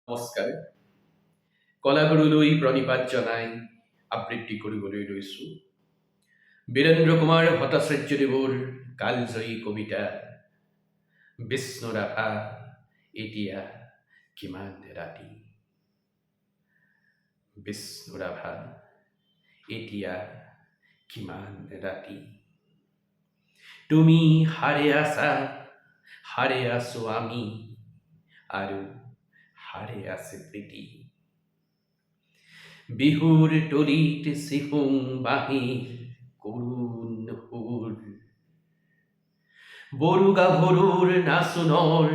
নমস্কাৰ। কলাগুৰুলৈ প্ৰণিপাত জনাই আবৃত্তি কৰিবলৈ লৈছোঁ বীৰেন্দ্ৰ কুমাৰ ভট্টাচাৰ্যদেৱৰ কালজয়ী কবিতা বিষ্ণুৰাভা এতিয়া কিমান ৰাতি। বিষ্ণুৰাভা এতিয়া কিমান ৰাতি। তুমি হাৰে আছো আমি, আৰু হাৰে আছে প্ৰীতি। বিহুৰ তলিত চিহুং বাঁহীৰ কৰুণ সুৰ, বড়ো গাভৰুৰ নাচোনৰ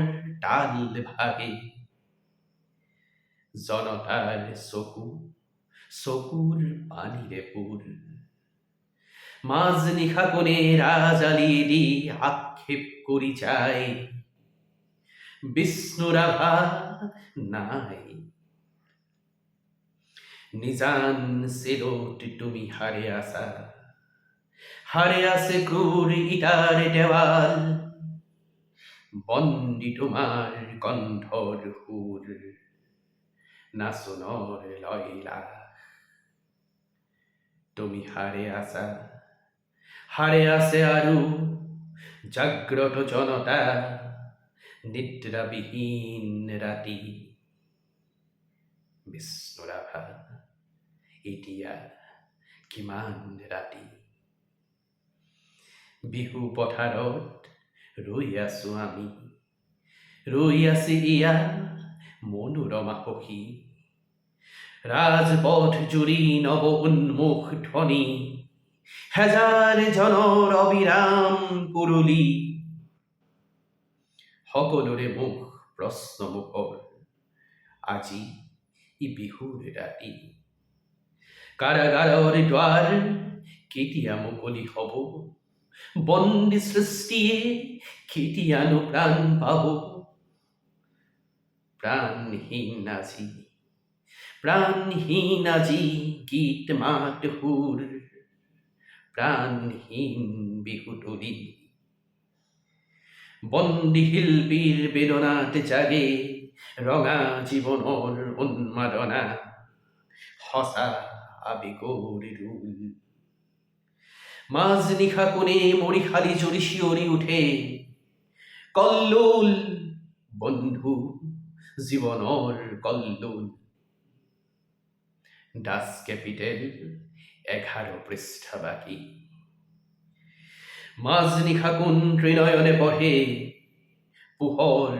তাল ভাগে। জনতাৰ চকুৰ পানীৰে পুৰ। মাজ নিশা কোণে ৰাজালি দি আক্ষেপ কৰি যায়, বিষ্ণুৰাভা নাই। নিজান চেলত তুমি হাৰে আছে ক্ৰূৰ ইটাৰ দেওয়াল। বন্দী তোমাৰ কণ্ঠৰ সুৰ, নাচনৰ লয়লা। তুমি হাৰে আছে আৰু জাগ্ৰত জনতা, নিদ্ৰাবিহীন ৰাতি। বিষ্ণুৰাভা এতিয়া কিমান ৰাতি। বিহু পথাৰত ৰৈ আছো আমি, ৰৈ আছে ইয়া মনোৰমা সখী। ৰাজপথ জুৰি নৱ উন্মুখ ধ্বনি, হেজাৰ জনৰ অবিৰাম কুৰুলি। সকলোৰে মুখ প্ৰশ্নমুখৰ, আজি ই বিহুৰ ৰাতি। কাৰাগাৰৰ দ্বাৰ কেতিয়া মুকলি হব, বন্দী সৃষ্টিয়ে কেতিয়ানো প্ৰাণ পাব। প্ৰাণহীন আজি গীত মাত সুৰ, প্ৰাণহীন বিহুতলী। বন্দী শিল্পীৰ বেদনাত জাগে ৰঙা জীৱনৰ উন্মাদনা, সঁচা আবেগৰ ৰোল। মাজ নিশা কোণে মৰিশালী জুৰি শিয়ৰি উঠে, কল্লোল বন্ধু জীৱনৰ কল্লোল। ডাচ কেপিটেল 11 পৃষ্ঠা বাকী। মাজ নিশা কোন ত্ৰিনয়নে পঢ়ে, পোহৰ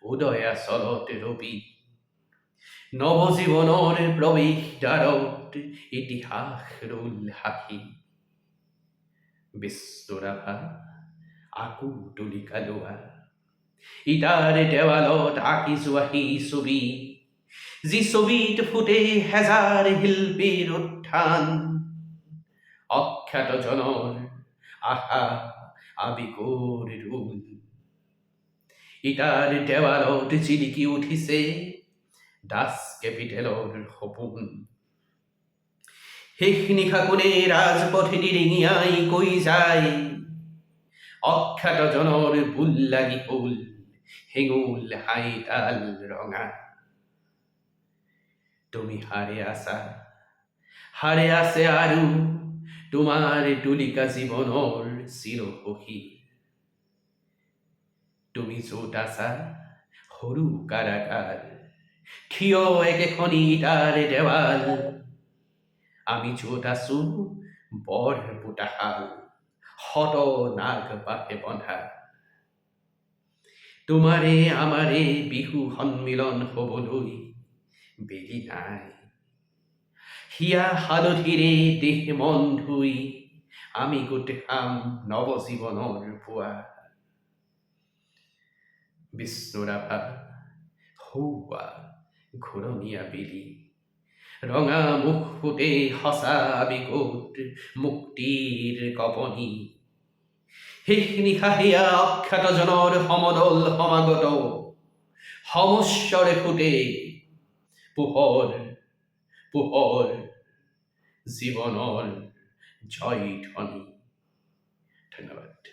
উদয়াচলত ৰবি। নৱজীৱনৰ প্ৰৱেশ দ্বাৰত ইতিহাস ৰোল সাক্ষী। বিষ্ণুৰাভা আকৌ তুলিকা লোৱা, ইটাৰ দেৱালত আঁকি যোৱা সেই ছবি, যি ছবিত ফুটে হেজাৰ শিল্পীৰ উত্থান। অখ্যাতজনৰ আশা আবেগৰ ৰোল। ইটাৰ দেৱালত জিলিকি উঠিছে ডাচ কেপিটেলৰ সপোন। শেষ নিশা কোণে ৰাজপথে দিৰিঙিয়াই কৈ যায়, অখ্যাতজনৰ ভুল লাগি হ'ল হেঙুল হাইতাল ৰঙা। তুমি হাৰে আছে আৰু তোমাৰ তুলিকা জীৱনৰ চিৰসখী। তুমি য'ত আছা সৰু কাৰাগাৰ, থিয় একেখন ইটাৰ দেৱাল। আমি য'ত আছো বৰ পোতাশাল, শত নাগ পাশে বন্ধা। তোমাৰে আমাৰে বিহু সন্মিলন হবলৈ বেলি নাই। হিয়া হালধিৰে দেহ মন ধুই আমি গোট খাম নৱজীৱনৰ পুৱা। বিষ্ণুৰাভা সৌৱা ঘূৰণীয়া বেলি, ৰঙা মুখ ফুটে সঁচা আবেগত মুক্তিৰ কপনি। শেষ নিশা সেয়া অখ্যাতজনৰ সমদল সমাগত, সমস্বৰে ফুটে পোহৰ জীৱনৰ জয় ধ্বনি। ধন্যবাদ।